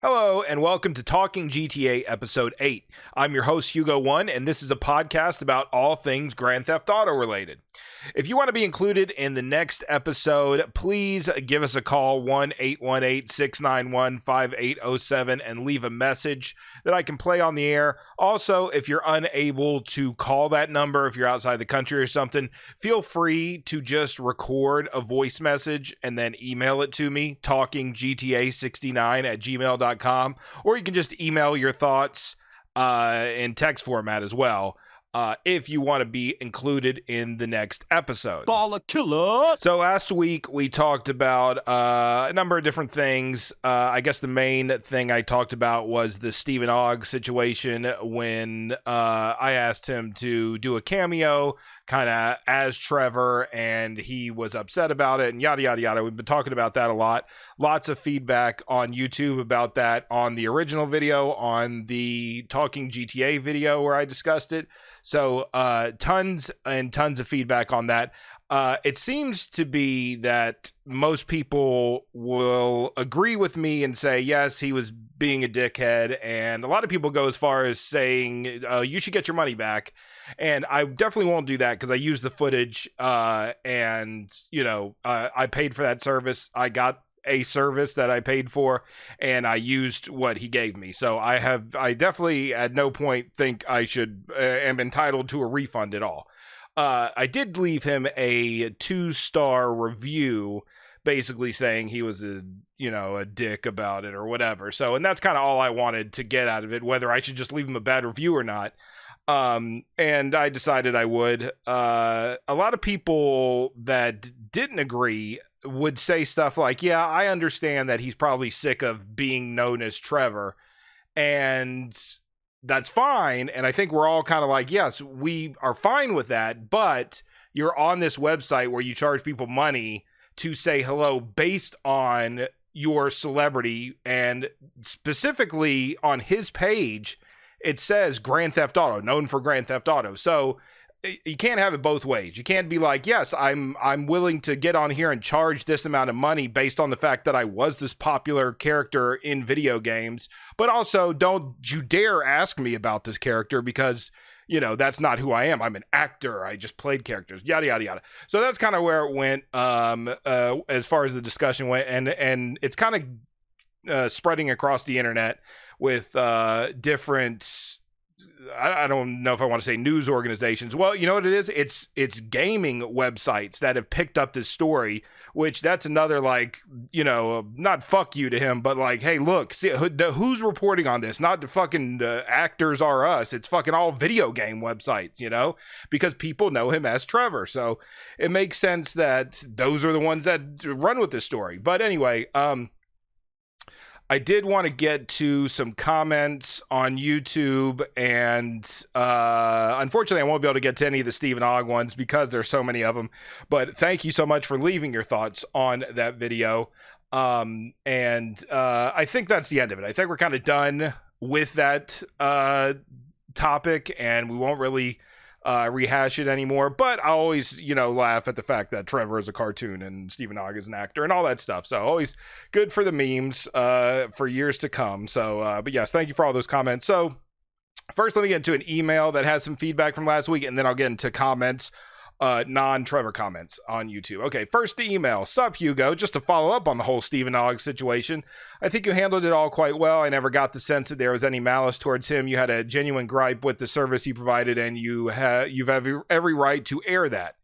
Hello, and welcome to Talking GTA Episode 8. I'm your host, Hugo 1, and this is a podcast about all things Grand Theft Auto related. If you want to be included in the next episode, please give us a call, 1-818-691-5807, and leave a message that I can play on the air. Also, if you're unable to call that number, if you're outside the country or something, feel free to just record a voice message and then email it to me, talkinggta69@gmail.com, or you can just email your thoughts in text format as well. If you want to be included in the next episode. Baller killer. So last week we talked about a number of different things. I guess the main thing I talked about was the Stephen Ogg situation when I asked him to do a cameo kind of as Trevor, and he was upset about it and yada, yada, yada. We've been talking about that a lot. Lots of feedback on YouTube about that on the original video, on the Talking GTA video where I discussed it. So tons and tons of feedback on that. It seems to be that most people will agree with me and say, yes, he was being a dickhead. And a lot of people go as far as saying, you should get your money back. And I definitely won't do that because I used the footage and, you know, I paid for that service. I got a service that I paid for, and I used what he gave me. So I definitely at no point think I should am entitled to a refund at all. I did leave him a 2-star review, basically saying he was a dick about it or whatever. So, and that's kind of all I wanted to get out of it, whether I should just leave him a bad review or not. And I decided I would. A lot of people that didn't agree would say stuff like, yeah, I understand that he's probably sick of being known as Trevor, and that's fine. And I think we're all kind of like, yes, we are fine with that, but you're on this website where you charge people money to say hello based on your celebrity, and specifically on his page it says Grand Theft Auto, known for Grand Theft Auto. So you can't have it both ways. You can't be like, yes, I'm willing to get on here and charge this amount of money based on the fact that I was this popular character in video games, but also don't you dare ask me about this character because, you know, that's not who I am. I'm an actor. I just played characters, yada, yada, yada. So that's kind of where it went as far as the discussion went. And it's kind of spreading across the internet with different, I don't know if I want to say news organizations. Well, you know what it is? It's gaming websites that have picked up this story, which that's another, like, you know, not fuck you to him, but like, hey, look, see who's reporting on this? Not the fucking actors are us. It's fucking all video game websites, you know, because people know him as Trevor. So it makes sense that those are the ones that run with this story. But anyway, I did want to get to some comments on YouTube, and unfortunately I won't be able to get to any of the Stephen Ogg ones because there's so many of them, but thank you so much for leaving your thoughts on that video. I think that's the end of it. I think we're kind of done with that topic, and we won't really rehash it anymore, but I always, you know, laugh at the fact that Trevor is a cartoon and Stephen Ogg is an actor and all that stuff. So always good for the memes for years to come. So, but yes, thank you for all those comments. So first, let me get into an email that has some feedback from last week, and then I'll get into comments, non-Trevor comments on YouTube. Okay, first the email. Sup, Hugo? Just to follow up on the whole Stephen Ogg situation. I think you handled it all quite well. I never got the sense that there was any malice towards him. You had a genuine gripe with the service he provided, and you've every right to air that.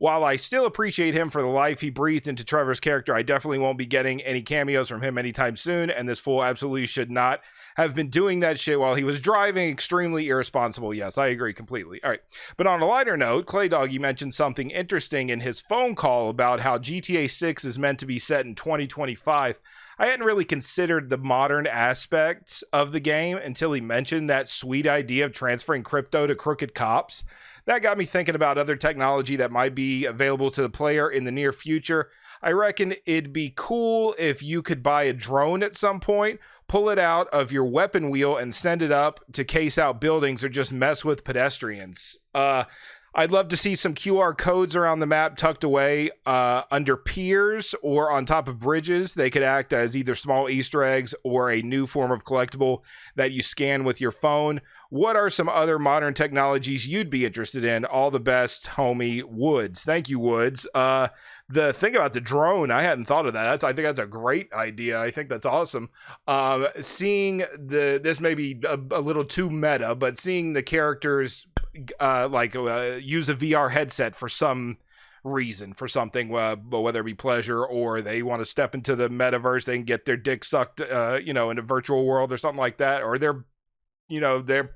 While I still appreciate him for the life he breathed into Trevor's character, I definitely won't be getting any cameos from him anytime soon, and this fool absolutely should not have been doing that shit while he was driving. Extremely irresponsible. Yes, I agree completely. All right. But on a lighter note, Clay Doggy mentioned something interesting in his phone call about how GTA 6 is meant to be set in 2025. I hadn't really considered the modern aspects of the game until he mentioned that sweet idea of transferring crypto to crooked cops. That got me thinking about other technology that might be available to the player in the near future. I reckon it'd be cool if you could buy a drone at some point, pull it out of your weapon wheel and send it up to case out buildings or just mess with pedestrians. I'd love to see some QR codes around the map tucked away under piers or on top of bridges. They could act as either small Easter eggs or a new form of collectible that you scan with your phone. What are some other modern technologies you'd be interested in? All the best, homie, Woods. Thank you, Woods. The thing about the drone, I hadn't thought of that. I think that's a great idea. I think that's awesome. Seeing this may be a little too meta, but seeing the characters use a VR headset for some reason, for something, whether it be pleasure or they want to step into the metaverse, they can get their dick sucked, in a virtual world or something like that, or they're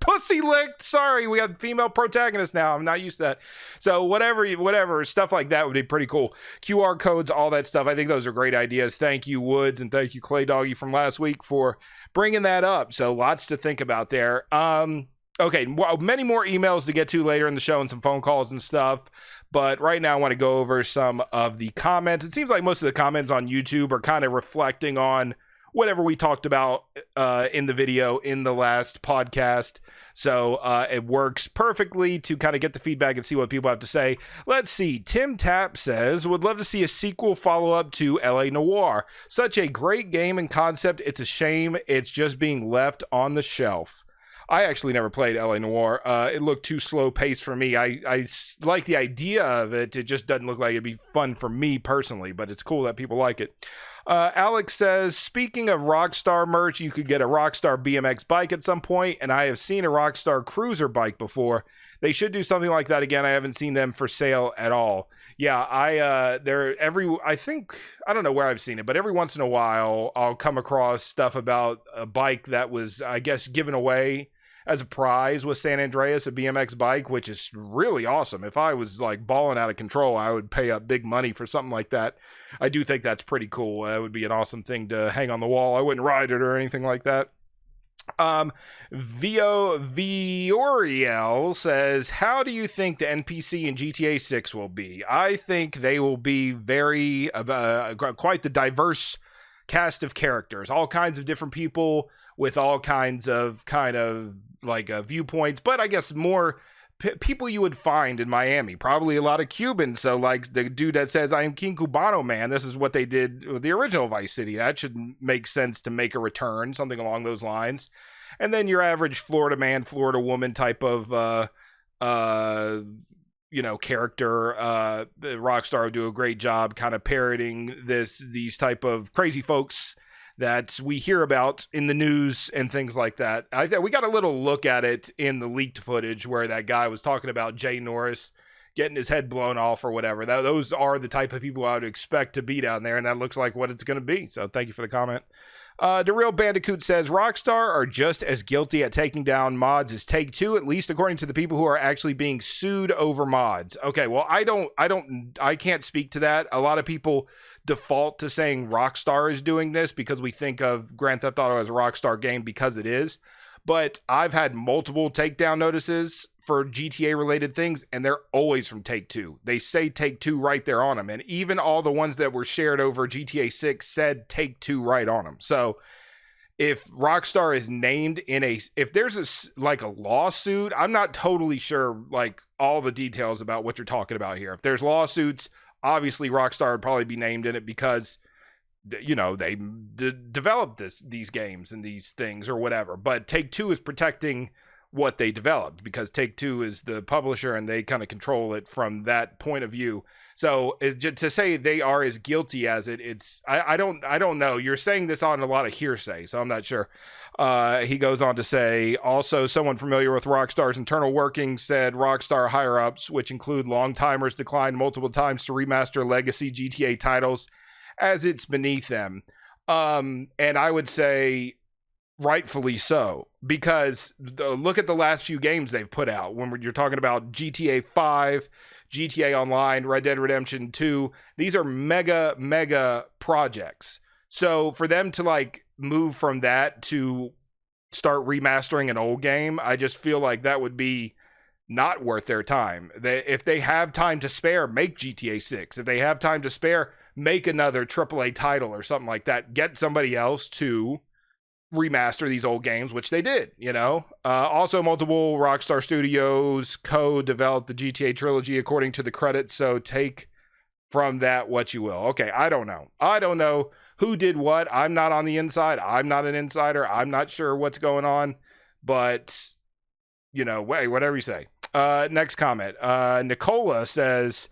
pussy licked. Sorry, we have female protagonists now. I'm not used to that. So whatever stuff like that would be pretty cool. QR codes, all that stuff. I think those are great ideas. Thank you, Woods, and thank you, Clay Doggy from last week for bringing that up. So lots to think about there. Okay, well, many more emails to get to later in the show and some phone calls and stuff. But right now I want to go over some of the comments. It seems like most of the comments on YouTube are kind of reflecting on whatever we talked about in the video in the last podcast. So it works perfectly to kind of get the feedback and see what people have to say. Let's see. Tim Tapp says, would love to see a sequel follow-up to LA Noire. Such a great game and concept. It's a shame it's just being left on the shelf. I actually never played LA Noire. It looked too slow paced for me. I like the idea of it. It just doesn't look like it'd be fun for me personally, but it's cool that people like it. Alex says, speaking of Rockstar merch, you could get a Rockstar BMX bike at some point, and I have seen a Rockstar cruiser bike before. They should do something like that again. I haven't seen them for sale at all. Yeah, I don't know where I've seen it, but every once in a while I'll come across stuff about a bike that was, I guess, given away as a prize with San Andreas, a BMX bike, which is really awesome. If I was like balling out of control, I would pay up big money for something like that. I do think that's pretty cool. It would be an awesome thing to hang on the wall. I wouldn't ride it or anything like that. Vioriel says, how do you think the NPC in GTA 6 will be? I think they will be very quite the diverse cast of characters, all kinds of different people with all kinds of viewpoints, but I guess more people you would find in Miami, probably a lot of Cubans. So like the dude that says, I am King Cubano, man, this is what they did with the original Vice City. That should make sense to make a return, something along those lines. And then your average Florida man, Florida woman type of character. Rockstar will do a great job kind of parroting these type of crazy folks that we hear about in the news and things like that. We got a little look at it in the leaked footage where that guy was talking about Jay Norris getting his head blown off or whatever. Those are the type of people I would expect to be down there, and that looks like what it's going to be. So thank you for the comment. The Real Bandicoot says, Rockstar are just as guilty at taking down mods as Take-Two, at least according to the people who are actually being sued over mods. Okay, well, I can't speak to that. A lot of people default to saying Rockstar is doing this because we think of Grand Theft Auto as a Rockstar game because it is. But I've had multiple takedown notices for GTA related things, and they're always from Take-Two. They say Take-Two right there on them. And even all the ones that were shared over GTA 6 said Take-Two right on them. So if Rockstar is named if there's a lawsuit, I'm not totally sure like all the details about what you're talking about here. If there's lawsuits, obviously Rockstar would probably be named in it because they developed these games and these things or whatever. But Take-Two is protecting what they developed because Take-Two is the publisher and they kind of control it from that point of view. So to say they are as guilty as I don't know. You're saying this on a lot of hearsay, so I'm not sure. He goes on to say, also someone familiar with Rockstar's internal workings said Rockstar higher-ups, which include long-timers, declined multiple times to remaster legacy GTA titles as it's beneath them. And I would say rightfully so, because look at the last few games they've put out. When you're talking about GTA 5, GTA Online, Red Dead Redemption 2, these are mega projects. So for them to move from that to start remastering an old game, I just feel like that would be not worth their time. If they have time to spare, make GTA 6. If they have time to spare, make another AAA title or something like that. Get somebody else to remaster these old games, which they did, you know. Also, multiple Rockstar Studios co-developed the GTA trilogy according to the credits, so take from that what you will. Okay, I don't know who did what. I'm not on the inside. I'm not an insider. I'm not sure what's going on, but, you know, whatever you say. Next comment. Nicola says,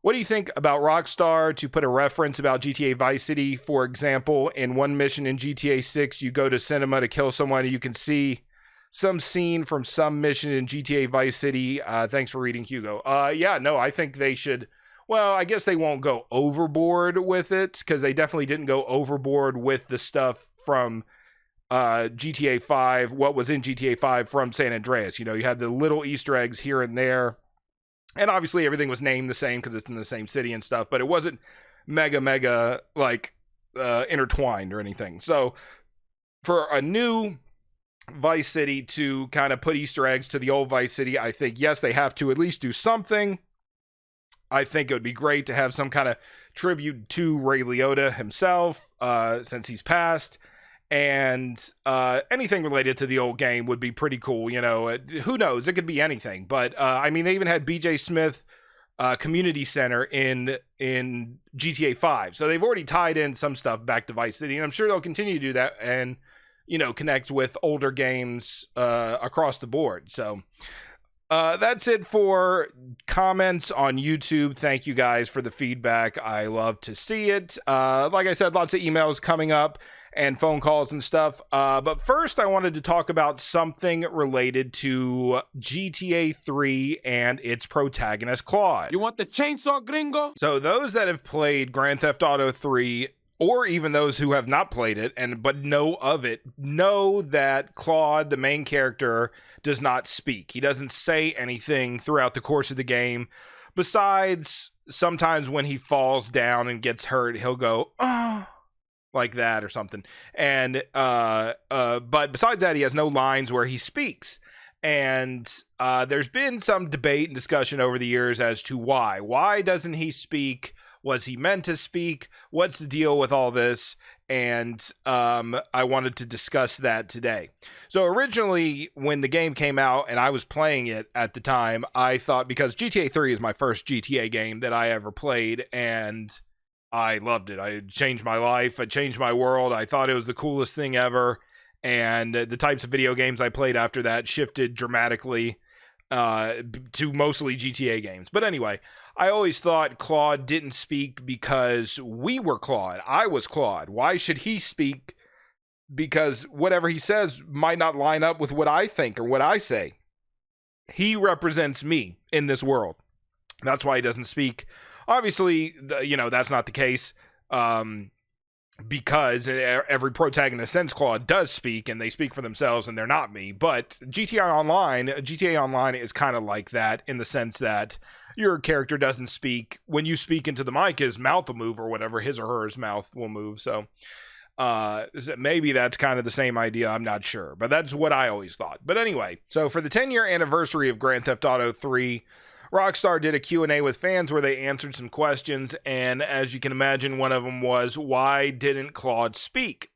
what do you think about Rockstar to put a reference about GTA Vice City? For example, in one mission in GTA 6, you go to cinema to kill someone and you can see some scene from some mission in GTA Vice City. Thanks for reading, Hugo. Yeah, no, I think they should. Well, I guess they won't go overboard with it, because they definitely didn't go overboard with the stuff from GTA 5, what was in GTA 5 from San Andreas. You know, you had the little Easter eggs here and there. And obviously everything was named the same because it's in the same city and stuff, but it wasn't mega, like, intertwined or anything. So for a new Vice City to kind of put Easter eggs to the old Vice City, I think, yes, they have to at least do something. I think it would be great to have some kind of tribute to Ray Liotta himself, since he's passed. And anything related to the old game would be pretty cool. You know, who knows? It could be anything. But I mean, they even had BJ Smith Community Center in GTA 5. So they've already tied in some stuff back to Vice City. And I'm sure they'll continue to do that and, you know, connect with older games across the board. So that's it for comments on YouTube. Thank you guys for the feedback. I love to see it. Like I said, lots of emails coming up and phone calls and stuff. But first, I wanted to talk about something related to GTA 3 and its protagonist, Claude. You want the chainsaw, gringo? So those that have played Grand Theft Auto 3, or even those who have not played it but know of it, know that Claude, the main character, does not speak. He doesn't say anything throughout the course of the game. Besides, sometimes when he falls down and gets hurt, he'll go, oh, like that or something. And but besides that, he has no lines where he speaks. And there's been some debate and discussion over the years as to why. Why doesn't he speak? Was he meant to speak? What's the deal with all this? And I wanted to discuss that today. So originally, when the game came out and I was playing it at the time, I thought, because GTA 3 is my first GTA game that I ever played, and I loved it. I changed my life. I changed my world. I thought it was the coolest thing ever. And the types of video games I played after that shifted dramatically to mostly GTA games. But anyway, I always thought Claude didn't speak because we were Claude. I was Claude. Why should he speak? Because whatever he says might not line up with what I think or what I say. He represents me in this world. That's why he doesn't speak. Obviously, you know, that's not the case. Because every protagonist since Claude does speak, and they speak for themselves, and they're not me. But GTA Online is kind of like that, in the sense that your character doesn't speak. When you speak into the mic, his mouth will move, or whatever, his or her mouth will move. So maybe that's kind of the same idea. I'm not sure, but that's what I always thought. But anyway, so for the 10-year anniversary of Grand Theft Auto 3, Rockstar did a Q&A with fans where they answered some questions, and as you can imagine, one of them was, why didn't Claude speak?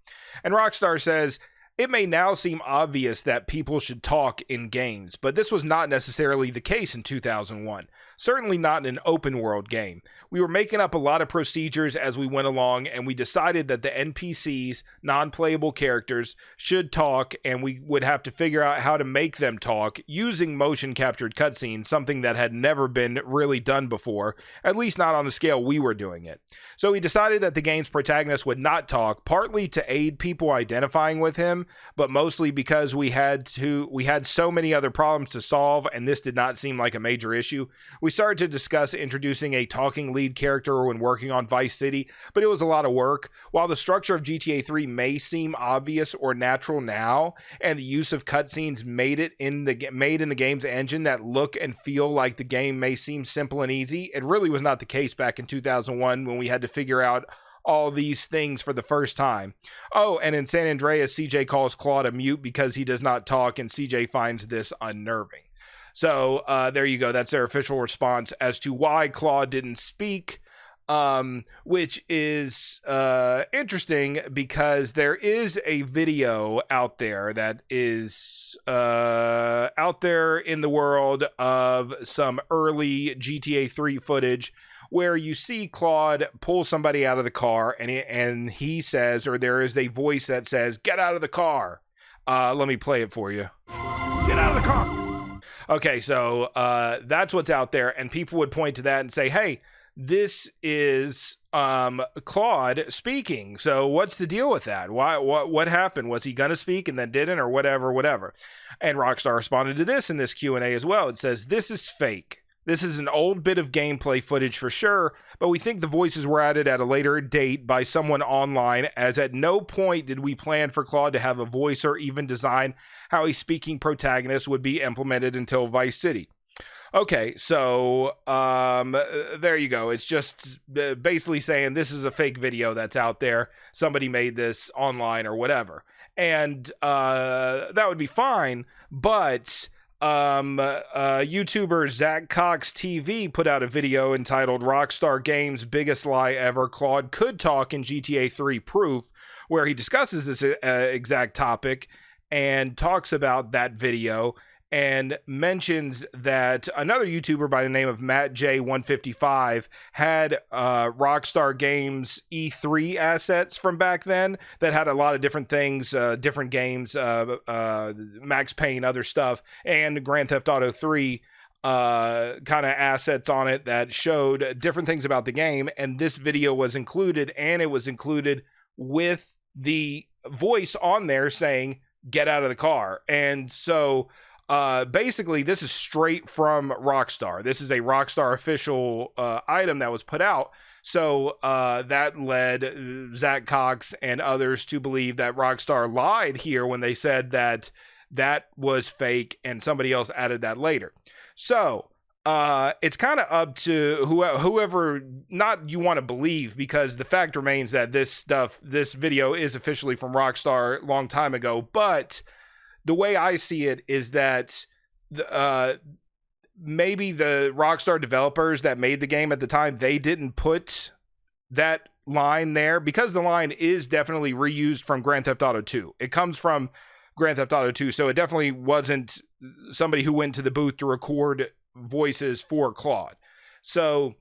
And Rockstar says, it may now seem obvious that people should talk in games, but this was not necessarily the case in 2001. Certainly not in an open world game. We were making up a lot of procedures as we went along, and we decided that the NPCs, non-playable characters, should talk, and we would have to figure out how to make them talk using motion captured cutscenes, something that had never been really done before, at least not on the scale we were doing it. So we decided that the game's protagonist would not talk, partly to aid people identifying with him, but mostly because we had so many other problems to solve, and this did not seem like a major issue. We started to discuss introducing a talking lead character when working on Vice City, but it was a lot of work. While the structure of GTA 3 may seem obvious or natural now, and the use of cutscenes made in the game's engine that look and feel like the game may seem simple and easy, it really was not the case back in 2001 when we had to figure out all these things for the first time. Oh, and in San Andreas, CJ calls Claude a mute because he does not talk, and CJ finds this unnerving. So there you go. That's their official response as to why Claude didn't speak. which is interesting because there is a video out there that is out there in the world of some early GTA 3 footage where you see Claude pull somebody out of the car, and he says, or there is a voice that says, "Get out of the car." Let me play it for you. Get out of the car. Okay, so that's what's out there, and people would point to that and say, "Hey, this is Claude speaking. So what's the deal with that? What happened? Was he gonna speak and then didn't, or whatever?" And Rockstar responded to this in this Q&A as well. It says, "This is fake. This is an old bit of gameplay footage for sure, but we think the voices were added at a later date by someone online, as at no point did we plan for Claude to have a voice or even design how a speaking protagonist would be implemented until Vice City." Okay, so there you go. It's just basically saying this is a fake video that's out there. Somebody made this online or whatever. And that would be fine, but YouTuber Zach Cox TV put out a video entitled "Rockstar Games' Biggest Lie Ever, Claude Could Talk in GTA 3 Proof," where he discusses this exact topic and talks about that video and mentions that another YouTuber by the name of Matt J155 had Rockstar Games E3 assets from back then that had a lot of different things, different games, Max Payne, other stuff, and Grand Theft Auto 3 kind of assets on it that showed different things about the game. And this video was included, and it was included with the voice on there saying, "Get out of the car." And so basically this is straight from Rockstar. This is a Rockstar official item that was put out. So that led Zach Cox and others to believe that Rockstar lied here when they said that that was fake and somebody else added that later. So it's kind of up to whoever not you want to believe, because the fact remains that this video is officially from Rockstar a long time ago. But the way I see it is that maybe the Rockstar developers that made the game at the time, they didn't put that line there, because the line is definitely reused from Grand Theft Auto 2. It comes from Grand Theft Auto 2, so it definitely wasn't somebody who went to the booth to record voices for Claude. So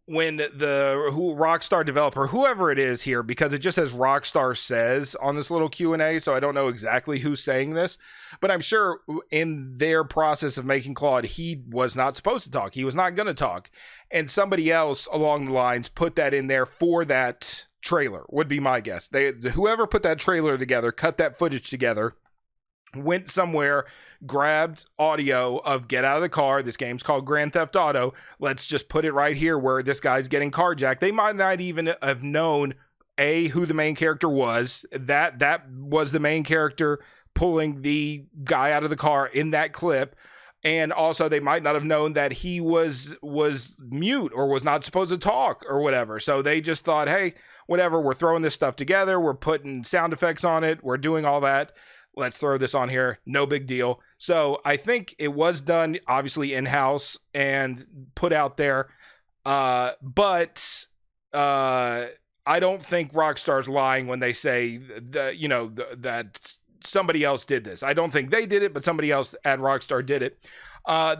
when the Rockstar developer, whoever it is here, because it just says Rockstar says on this little Q&A, so I don't know exactly who's saying this, but I'm sure in their process of making Claude, he was not supposed to talk. He was not going to talk. And somebody else along the lines put that in there for that trailer, would be my guess. Whoever put that trailer together, cut that footage together, went somewhere, grabbed audio of "Get out of the car. This game's called Grand Theft Auto. Let's just put it right here where this guy's getting carjacked." They might not even have known who the main character was. That was the main character pulling the guy out of the car in that clip. And also they might not have known that he was mute or was not supposed to talk or whatever. So they just thought, hey, whatever, we're throwing this stuff together. We're putting sound effects on it. We're doing all that. Let's throw this on here. No big deal. So I think it was done, obviously, in-house and put out there. But I don't think Rockstar's lying when they say that somebody else did this. I don't think they did it, but somebody else at Rockstar did it.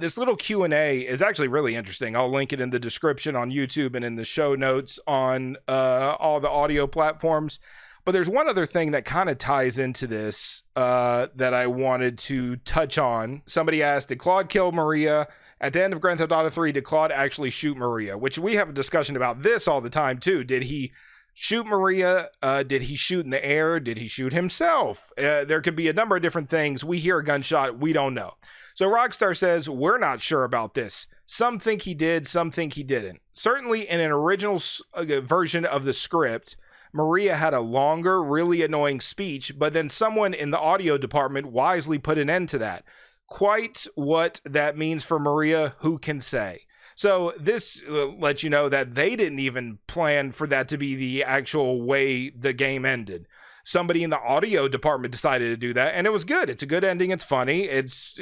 This little Q&A is actually really interesting. I'll link it in the description on YouTube and in the show notes on all the audio platforms. But there's one other thing that kind of ties into this that I wanted to touch on. Somebody asked, did Claude kill Maria? At the end of Grand Theft Auto 3, did Claude actually shoot Maria? Which we have a discussion about this all the time, too. Did he shoot Maria? Did he shoot in the air? Did he shoot himself? There could be a number of different things. We hear a gunshot. We don't know. So Rockstar says, we're not sure about this. Some think he did. Some think he didn't. Certainly in an original version of the script, Maria had a longer, really annoying speech, but then someone in the audio department wisely put an end to that. Quite what that means for Maria, who can say? So this lets you know that they didn't even plan for that to be the actual way the game ended. somebody in the audio department decided to do that, and it was good. It's a good ending. It's funny. It's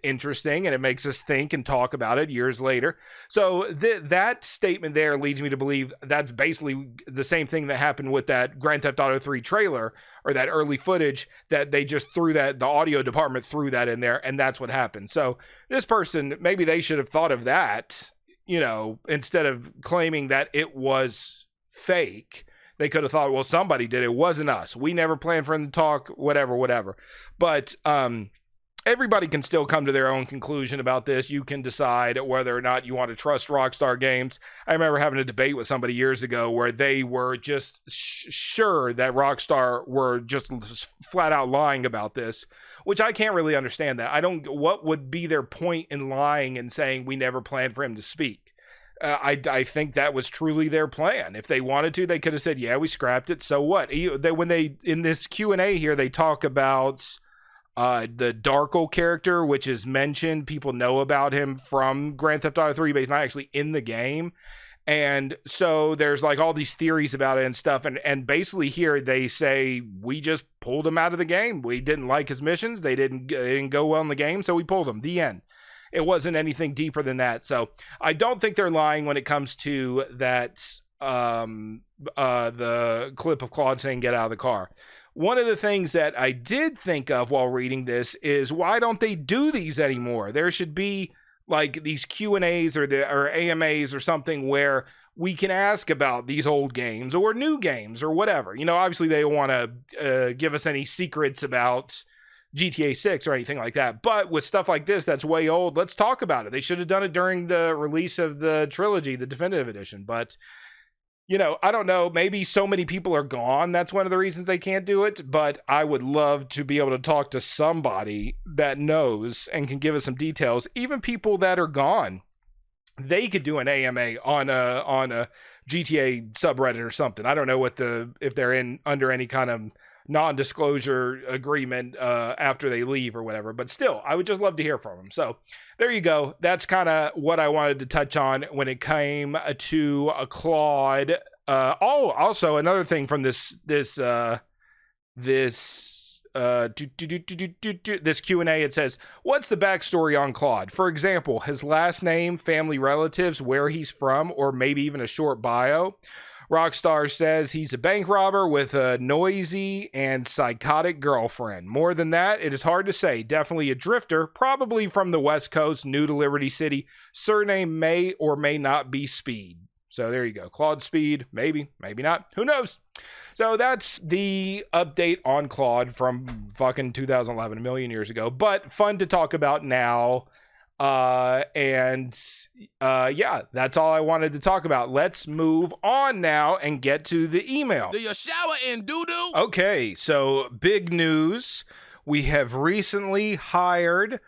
interesting, and it makes us think and talk about it years later. So that statement there leads me to believe that's basically the same thing that happened with that Grand Theft Auto 3 trailer, or that early footage, that they just threw that, the audio department threw that in there, and that's what happened. So this person, maybe they should have thought of that, instead of claiming that it was fake. They could have thought, well, somebody did. It wasn't us. We never planned for him to talk, whatever. But everybody can still come to their own conclusion about this. You can decide whether or not you want to trust Rockstar Games. I remember having a debate with somebody years ago where they were just sure that Rockstar were just flat out lying about this, which I can't really understand that. What would be their point in lying and saying we never planned for him to speak? I think that was truly their plan. If they wanted to, they could have said, yeah, we scrapped it. So what? When they, in this Q&A here, they talk about the Darko character, which is mentioned. People know about him from Grand Theft Auto 3, but he's not actually in the game. And so there's like all these theories about it and stuff. And basically here they say, we just pulled him out of the game. We didn't like his missions. They didn't go well in the game. So we pulled him. The end. It wasn't anything deeper than that. So I don't think they're lying when it comes to that, the clip of Claude saying, get out of the car. One of the things that I did think of while reading this is, why don't they do these anymore? There should be like these Q&As or AMAs or something where we can ask about these old games or new games or whatever. Obviously they don't want to give us any secrets about GTA 6 or anything like that. But with stuff like this that's way old, let's talk about it. They should have done it during the release of the trilogy, the definitive edition. But I don't know, maybe so many people are gone. That's one of the reasons they can't do it. But I would love to be able to talk to somebody that knows and can give us some details. Even people that are gone, they could do an AMA on a GTA subreddit or something. I don't know if they're under any kind of non-disclosure agreement after they leave or whatever, but still, I would just love to hear from them. So there you go. That's kind of what I wanted to touch on when it came to Claude. Also another thing from this Q&A, it says, what's the backstory on Claude? For example, his last name, family relatives, where he's from, or maybe even a short bio. Rockstar says he's a bank robber with a noisy and psychotic girlfriend. More than that, it is hard to say. Definitely a drifter, probably from the West Coast, new to Liberty City. Surname may or may not be Speed. So there you go. Claude Speed, maybe, maybe not. Who knows? So that's the update on Claude from fucking 2011, a million years ago. But fun to talk about now. Yeah, that's all I wanted to talk about. Let's move on now and get to the email. Do you shower in doo-doo? Okay, so big news. We have recently hired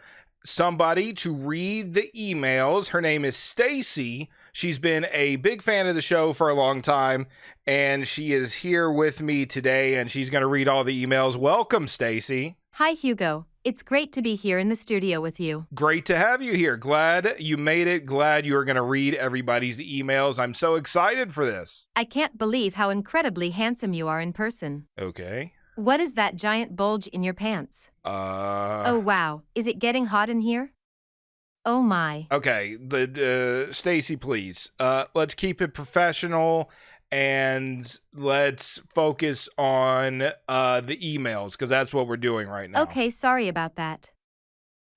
somebody to read the emails. Her name is Stacy. She's been a big fan of the show for a long time, and she is here with me today, and she's going to read all the emails. Welcome, Stacy. Hi, Hugo. It's great to be here in the studio with you. Great to have you here. Glad you made it. Glad you are going to read everybody's emails. I'm so excited for this. I can't believe how incredibly handsome you are in person. Okay. What is that giant bulge in your pants? Oh, wow. Is it getting hot in here? Oh, my. Okay. Stacy, please. Let's keep it professional. And let's focus on the emails, because that's what we're doing right now. Okay, sorry about that.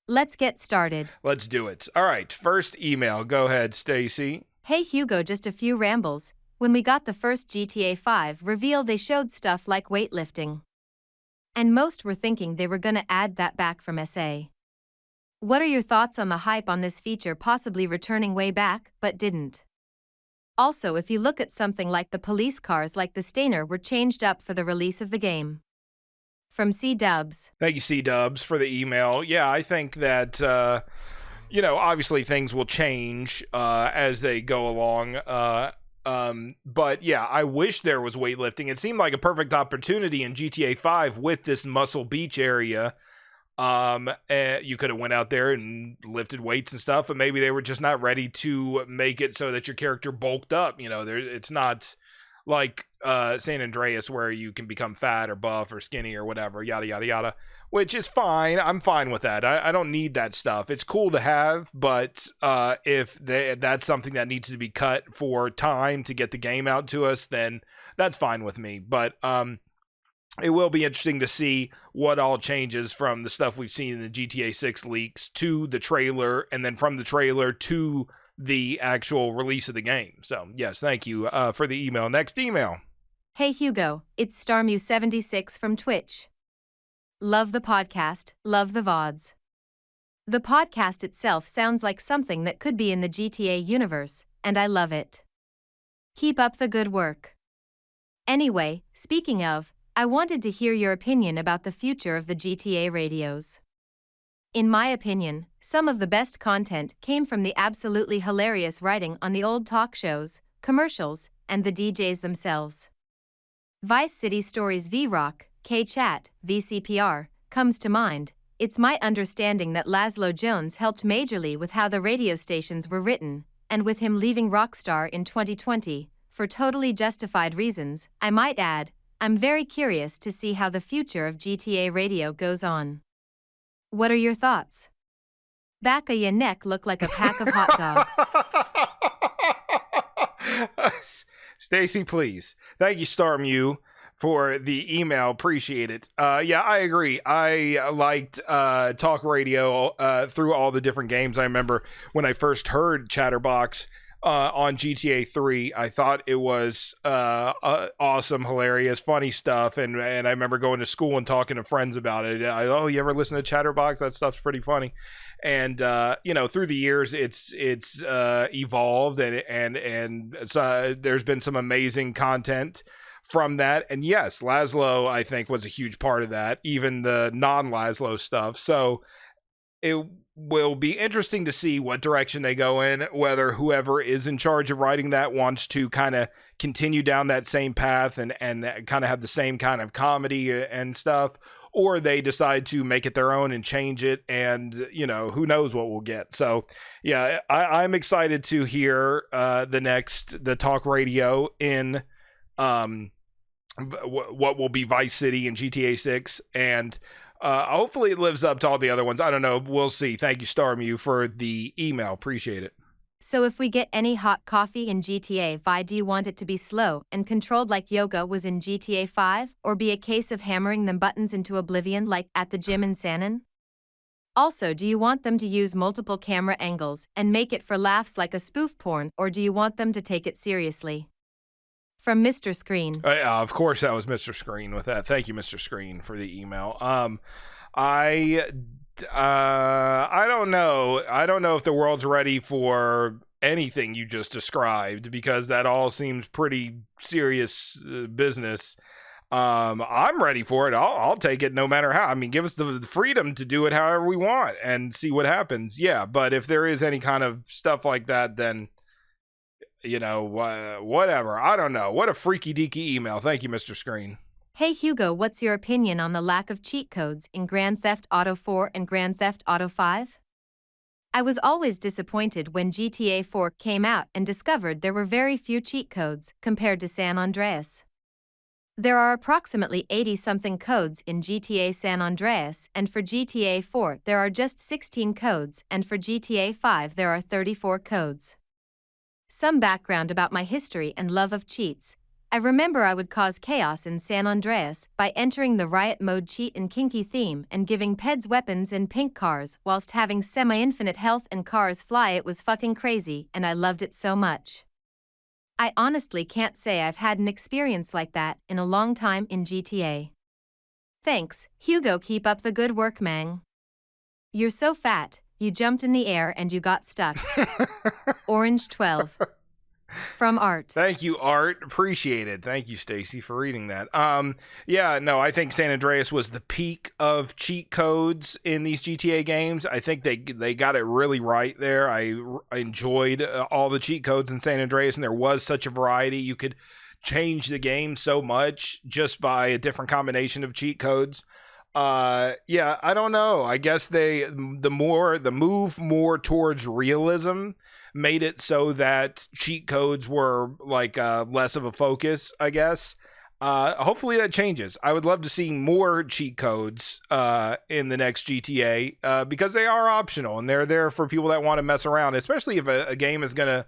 Let's get started. Let's do it. All right, first email. Go ahead, Stacy. Hey, Hugo, just a few rambles. When we got the first GTA 5 reveal, they showed stuff like weightlifting. And most were thinking they were gonna add that back from SA. What are your thoughts on the hype on this feature possibly returning way back, but didn't? Also, if you look at something like the police cars like the Stainer were changed up for the release of the game. From C-Dubs. Thank you, C-Dubs, for the email. Yeah, I think that, obviously things will change as they go along. But yeah, I wish there was weightlifting. It seemed like a perfect opportunity in GTA 5 with this Muscle Beach area. You could have went out there and lifted weights and stuff, but maybe they were just not ready to make it so that your character bulked up. It's not like San Andreas, where you can become fat or buff or skinny or whatever, yada yada yada, which is fine. I'm fine with that. I don't need that stuff. It's cool to have, but if that's something that needs to be cut for time to get the game out to us, then that's fine with me. But it will be interesting to see what all changes from the stuff we've seen in the GTA 6 leaks to the trailer, and then from the trailer to the actual release of the game. So, yes, thank you for the email. Next email. Hey Hugo, it's StarMew76 from Twitch. Love the podcast, love the VODs. The podcast itself sounds like something that could be in the GTA universe, and I love it. Keep up the good work. Anyway, speaking of, I wanted to hear your opinion about the future of the GTA radios. In my opinion, some of the best content came from the absolutely hilarious writing on the old talk shows, commercials, and the DJs themselves. Vice City Stories V-Rock, K-Chat, VCPR, comes to mind. It's my understanding that Laszlo Jones helped majorly with how the radio stations were written, and with him leaving Rockstar in 2020, for totally justified reasons, I might add. I'm very curious to see how the future of GTA Radio goes on. What are your thoughts? Back of your neck look like a pack of hot dogs. Stacy, please. Thank you, Starmew, for the email. Appreciate it. Yeah, I agree. I liked talk radio through all the different games. I remember when I first heard Chatterbox on GTA 3, I thought it was awesome, hilarious, funny stuff, and I remember going to school and talking to friends about it. Oh, you ever listen to Chatterbox? That stuff's pretty funny. And through the years, it's evolved, and so there's been some amazing content from that. And yes, Laszlo, I think, was a huge part of that, even the non-Laszlo stuff. So it will be interesting to see what direction they go in, whether whoever is in charge of writing that wants to kind of continue down that same path and kind of have the same kind of comedy and stuff, or they decide to make it their own and change it, and who knows what we'll get. So yeah, I'm excited to hear the talk radio in what will be Vice City and GTA 6, and hopefully it lives up to all the other ones. I don't know. We'll see. Thank you, Starmew, for the email. Appreciate it. So if we get any hot coffee in GTA 5, do you want it to be slow and controlled like Yoga was in GTA 5, or be a case of hammering them buttons into oblivion like at the gym in Sanon? Also, do you want them to use multiple camera angles and make it for laughs like a spoof porn, or do you want them to take it seriously? From Mr. Screen. Of course, that was Mr. Screen with that. Thank you, Mr. Screen, for the email. I don't know. I don't know if the world's ready for anything you just described, because that all seems pretty serious business. I'm ready for it. I'll take it no matter how. I mean, give us the freedom to do it however we want and see what happens. Yeah, but if there is any kind of stuff like that, then whatever. I don't know. What a freaky deaky email. Thank you, Mr. Screen. Hey Hugo, what's your opinion on the lack of cheat codes in Grand Theft Auto 4 and Grand Theft Auto 5? I was always disappointed when GTA 4 came out and discovered there were very few cheat codes compared to San Andreas. There are approximately 80-something codes in GTA San Andreas, and for GTA 4 there are just 16 codes, and for GTA 5 there are 34 codes. Some background about my history and love of cheats. I remember I would cause chaos in San Andreas by entering the riot mode cheat and kinky theme and giving peds weapons and pink cars whilst having semi-infinite health and cars fly. It was fucking crazy, and I loved it so much. I honestly can't say I've had an experience like that in a long time in GTA. Thanks, Hugo. Keep up the good work, man. You're so fat. You jumped in the air and you got stuck. Orange 12. From Art. Thank you, Art. Appreciate it. Thank you, Stacy, for reading that. I think San Andreas was the peak of cheat codes in these GTA games. I think they got it really right there. I enjoyed all the cheat codes in San Andreas, and there was such a variety. You could change the game so much just by a different combination of cheat codes. I don't know. I guess the move more towards realism made it so that cheat codes were like less of a focus, I guess. Hopefully that changes. I would love to see more cheat codes in the next GTA because they are optional and they're there for people that want to mess around, especially if a game is going to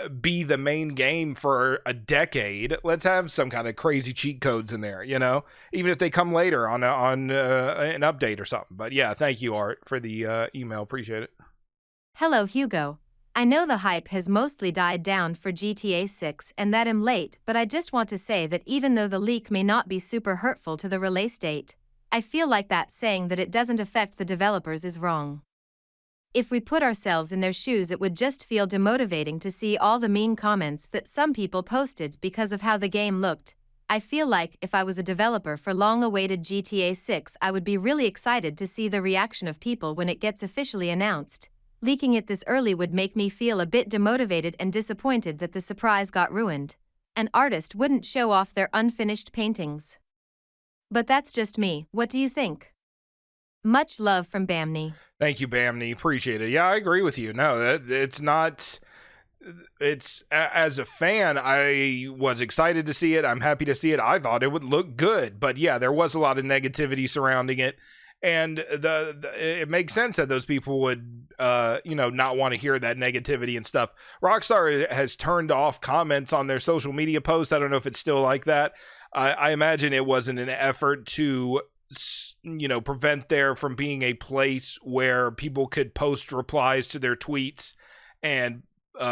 be the main game for a decade. Let's have some kind of crazy cheat codes in there, even if they come later on an update or something. But yeah, thank you, Art, for the email. Appreciate it. Hello, Hugo. I know the hype has mostly died down for GTA 6 and that I'm late, but I just want to say that even though the leak may not be super hurtful to the release date, I feel like that saying that it doesn't affect the developers is wrong. If we put ourselves in their shoes, it would just feel demotivating to see all the mean comments that some people posted because of how the game looked. I feel like if I was a developer for long-awaited GTA 6, I would be really excited to see the reaction of people when it gets officially announced. Leaking it this early would make me feel a bit demotivated and disappointed that the surprise got ruined. An artist wouldn't show off their unfinished paintings. But that's just me. What do you think? Much love from Bamney. Thank you, Bamney. Appreciate it. Yeah, I agree with you. No, it's not. It's as a fan, I was excited to see it. I'm happy to see it. I thought it would look good, but yeah, there was a lot of negativity surrounding it, and it makes sense that those people would, not want to hear that negativity and stuff. Rockstar has turned off comments on their social media posts. I don't know if it's still like that. I imagine it wasn't an effort to prevent there from being a place where people could post replies to their tweets and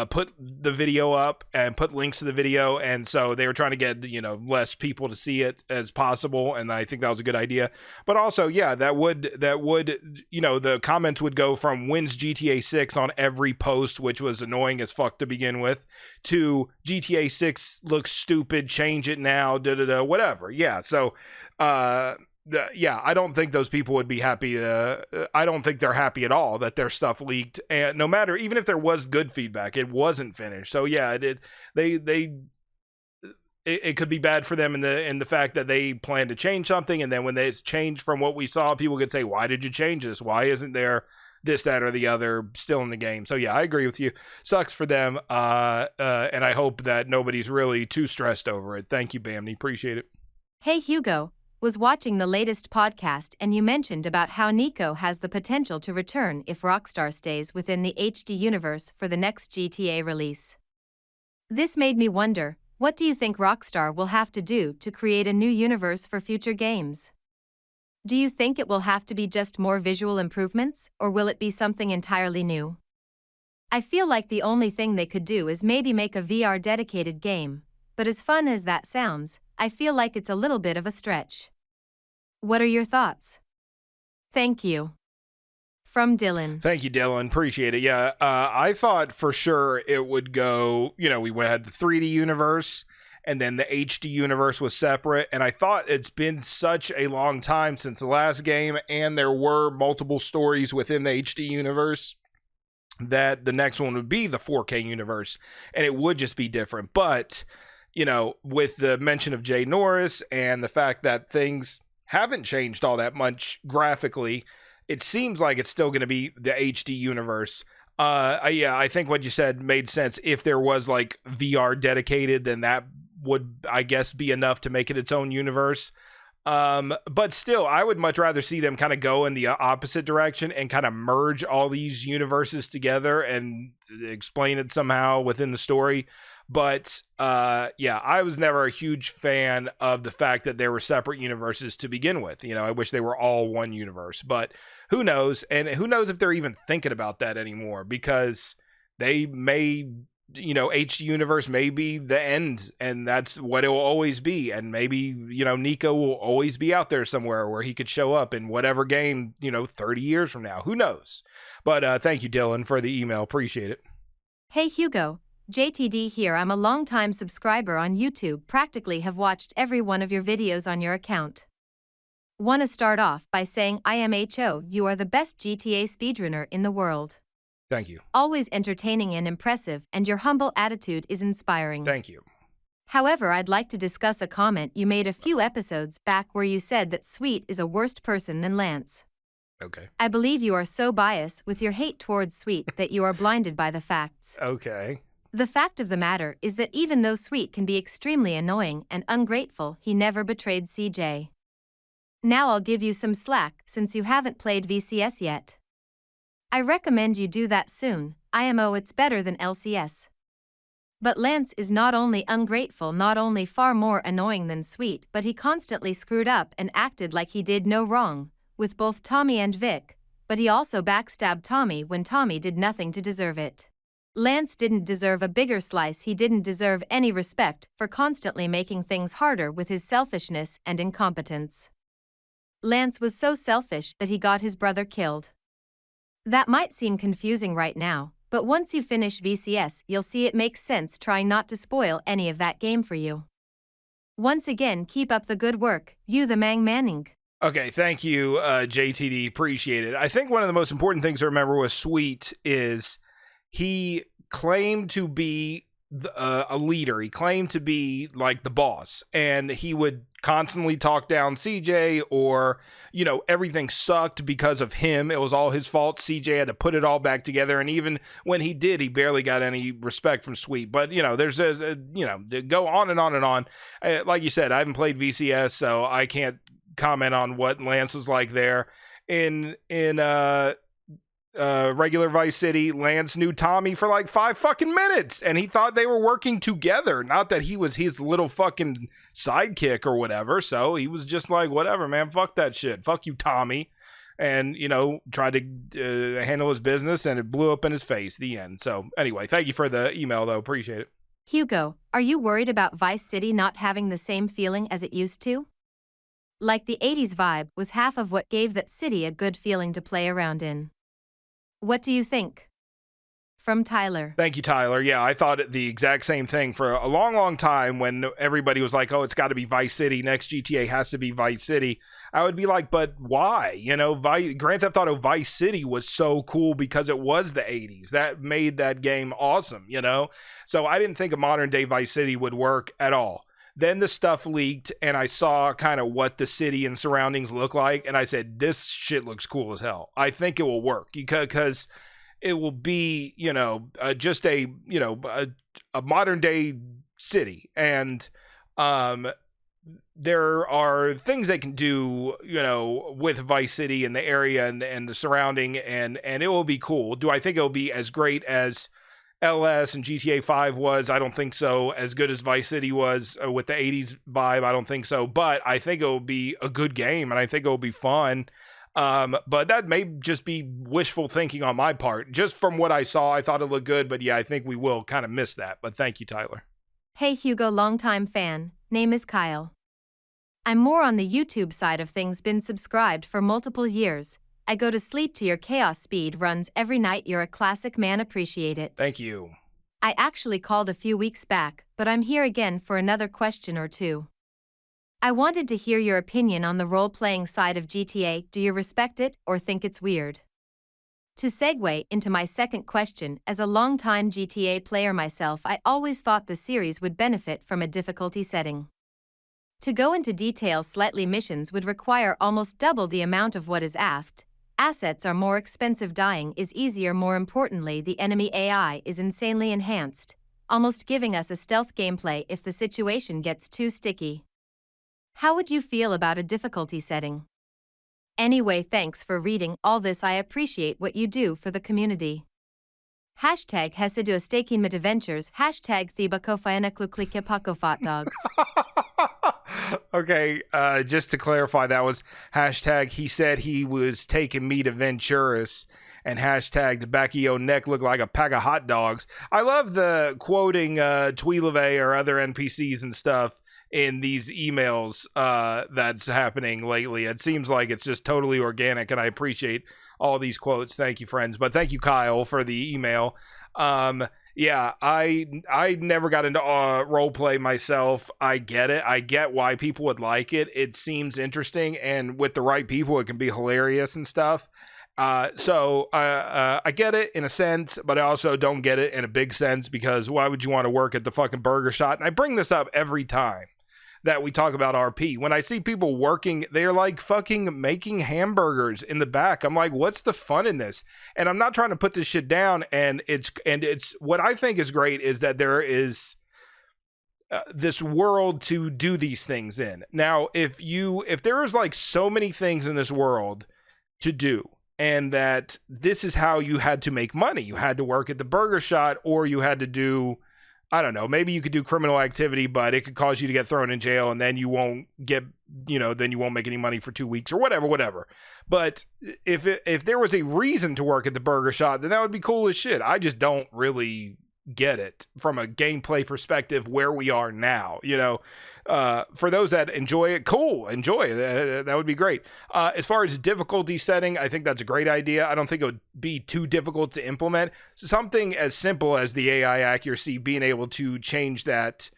put the video up and put links to the video, and so they were trying to get less people to see it as possible, and I think that was a good idea. But also, yeah, that would the comments would go from when's GTA 6 on every post, which was annoying as fuck to begin with, to GTA 6 looks stupid, change it now, whatever. Yeah, so I don't think those people would be happy. I don't think they're happy at all that their stuff leaked. And no matter, even if there was good feedback, it wasn't finished. So yeah, it could be bad for them in the fact that they plan to change something, and then when it's changed from what we saw, people could say, "Why did you change this? Why isn't there this, that, or the other still in the game?" So yeah, I agree with you. Sucks for them. And I hope that nobody's really too stressed over it. Thank you, Bamney. Appreciate it. Hey, Hugo. Was watching the latest podcast and you mentioned about how Nico has the potential to return if Rockstar stays within the HD universe for the next GTA release. This made me wonder, what do you think Rockstar will have to do to create a new universe for future games? Do you think it will have to be just more visual improvements, or will it be something entirely new? I feel like the only thing they could do is maybe make a VR dedicated game, but as fun as that sounds, I feel like it's a little bit of a stretch. What are your thoughts? Thank you. From Dylan. Thank you, Dylan. Appreciate it. Yeah, I thought for sure it would go, we had the 3D universe and then the HD universe was separate. And I thought it's been such a long time since the last game and there were multiple stories within the HD universe that the next one would be the 4K universe and it would just be different. But, with the mention of Jay Norris and the fact that things haven't changed all that much graphically, it seems like it's still going to be the HD universe. I think what you said made sense. If there was like VR dedicated, then that would, I guess, be enough to make it its own universe. But still, I would much rather see them kind of go in the opposite direction and kind of merge all these universes together and explain it somehow within the story. But I was never a huge fan of the fact that there were separate universes to begin with. I wish they were all one universe, but who knows? And who knows if they're even thinking about that anymore, because they may, HD universe may be the end and that's what it will always be. And maybe, Nico will always be out there somewhere where he could show up in whatever game, 30 years from now. Who knows? But thank you, Dylan, for the email. Appreciate it. Hey, Hugo. JTD here. I'm a long-time subscriber on YouTube, practically have watched every one of your videos on your account. Want to start off by saying IMHO, you are the best GTA speedrunner in the world. Thank you. Always entertaining and impressive, and your humble attitude is inspiring. Thank you. However, I'd like to discuss a comment you made a few episodes back where you said that Sweet is a worse person than Lance. Okay. I believe you are so biased with your hate towards Sweet that you are blinded by the facts. Okay. The fact of the matter is that even though Sweet can be extremely annoying and ungrateful, he never betrayed CJ. Now I'll give you some slack since you haven't played VCS yet. I recommend you do that soon. IMO, it's better than LCS. But Lance is not only ungrateful, not only far more annoying than Sweet, but he constantly screwed up and acted like he did no wrong, with both Tommy and Vic, but he also backstabbed Tommy when Tommy did nothing to deserve it. Lance didn't deserve a bigger slice, he didn't deserve any respect for constantly making things harder with his selfishness and incompetence. Lance was so selfish that he got his brother killed. That might seem confusing right now, but once you finish VCS, you'll see it makes sense. Trying not to spoil any of that game for you. Once again, keep up the good work, you the Mang Manning. Okay, thank you, JTD. Appreciate it. I think one of the most important things to remember with Sweet is he claimed to be a leader. He claimed to be like the boss, and he would constantly talk down CJ, or, you know, everything sucked because of him. It was all his fault. CJ had to put it all back together, and even when he did, he barely got any respect from Sweet. But, you know, there's you know, go on and on and on. Like you said, I haven't played VCS, so I can't comment on what Lance was like there. In regular Vice City, Lance knew Tommy for like 5 fucking minutes, and he thought they were working together, not that he was his little fucking sidekick or whatever. So he was just like, whatever, man, fuck that shit, fuck you, Tommy, and, you know, tried to handle his business, and it blew up in his face. The end. So anyway, thank you for the email, though. Appreciate it. Hugo, are you worried about Vice City not having the same feeling as it used to? Like the 80s vibe was half of what gave that city a good feeling to play around in. What do you think? From Tyler. Thank you, Tyler. Yeah, I thought the exact same thing for a long, long time when everybody was like, oh, it's got to be Vice City. Next GTA has to be Vice City. I would be like, but why? You know, Grand Theft Auto Vice City was so cool because it was the 80s. That made that game awesome, you know? So I didn't think a modern day Vice City would work at all. Then the stuff leaked, and I saw kind of what the city and surroundings look like, and I said, this shit looks cool as hell. I think it will work, because it will be, you know, just a, you know, a modern day city, and there are things they can do, you know, with Vice City and the area and the surrounding, and it will be cool. Do I think it will be as great as LS and GTA 5 was? I don't think so. As good as Vice City was with the 80s vibe, I don't think so. But I think it will be a good game, and I think it will be fun. But that may just be wishful thinking on my part. Just from what I saw, I thought it looked good. But yeah, I think we will kind of miss that. But thank you, Tyler. Hey Hugo, longtime fan. Name is Kyle. I'm more on the YouTube side of things, been subscribed for multiple years. I go to sleep to your chaos speed runs every night. You're a classic man, appreciate it. Thank you. I actually called a few weeks back, but I'm here again for another question or two. I wanted to hear your opinion on the role-playing side of GTA. Do you respect it or think it's weird? To segue into my second question, as a longtime GTA player myself, I always thought the series would benefit from a difficulty setting. To go into detail, slightly missions would require almost double the amount of what is asked. Assets are more expensive, dying is easier, more importantly the enemy AI is insanely enhanced, almost giving us a stealth gameplay if the situation gets too sticky. How would you feel about a difficulty setting? Anyway, thanks for reading all this, I appreciate what you do for the community. Hashtag Hesidu Staking Mit Adventures, hashtag Thebakofaianakluklikipakofot dogs. Okay, just to clarify, that was hashtag he said he was taking me to Venturas, and hashtag the back of your neck looked like a pack of hot dogs. I love the quoting Tweeleve or other NPCs and stuff in these emails that's happening lately. It seems like it's just totally organic, and I appreciate all these quotes. Thank you, friends. But thank you, Kyle, for the email. Yeah, I never got into role play myself. I get it. I get why people would like it. It seems interesting, and with the right people, it can be hilarious and stuff. So I get it in a sense, but I also don't get it in a big sense, because why would you want to work at the fucking burger shop? And I bring this up every time. that we talk about RP. When I see people working, they're like fucking making hamburgers in the back. I'm like, what's the fun in this? And I'm not trying to put this shit down. And it's what I think is great is that there is this world to do these things in. Now, if there is like so many things in this world to do, and that this is how you had to make money, you had to work at the burger shop, or you had to do, I don't know, maybe you could do criminal activity, but it could cause you to get thrown in jail, and then you won't get, then you won't make any money for 2 weeks or whatever. But if there was a reason to work at the burger shop, then that would be cool as shit. I just don't really get it from a gameplay perspective where we are now. For those that enjoy it, cool, enjoy it. That would be great. As far as difficulty setting, I think that's a great idea. I don't think it would be too difficult to implement. Something as simple as the AI accuracy, being able to change that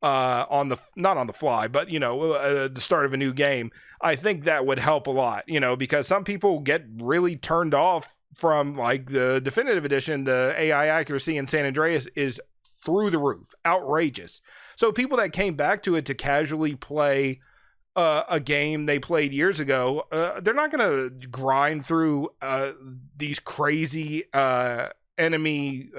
not on the fly, but the start of a new game. I think that would help a lot, because some people get really turned off from like the definitive edition. The AI accuracy in San Andreas is through the roof, outrageous. So people that came back to it to casually play a game they played years ago, they're not going to grind through these crazy enemy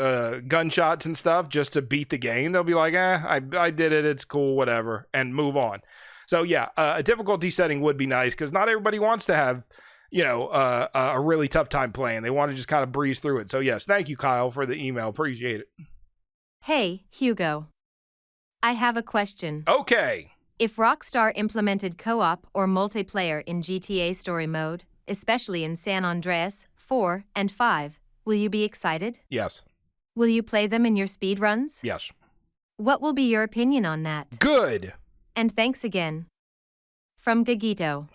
gunshots and stuff just to beat the game. They'll be like, I did it, it's cool, whatever, and move on. So yeah, a difficulty setting would be nice, because not everybody wants to have a really tough time playing. They want to just kind of breeze through it. So yes, thank you, Kyle, for the email. Appreciate it. Hey, Hugo. I have a question. Okay. If Rockstar implemented co-op or multiplayer in GTA Story Mode, especially in San Andreas 4 and 5, will you be excited? Yes. Will you play them in your speedruns? Yes. What will be your opinion on that? Good. And thanks again. From Gagito.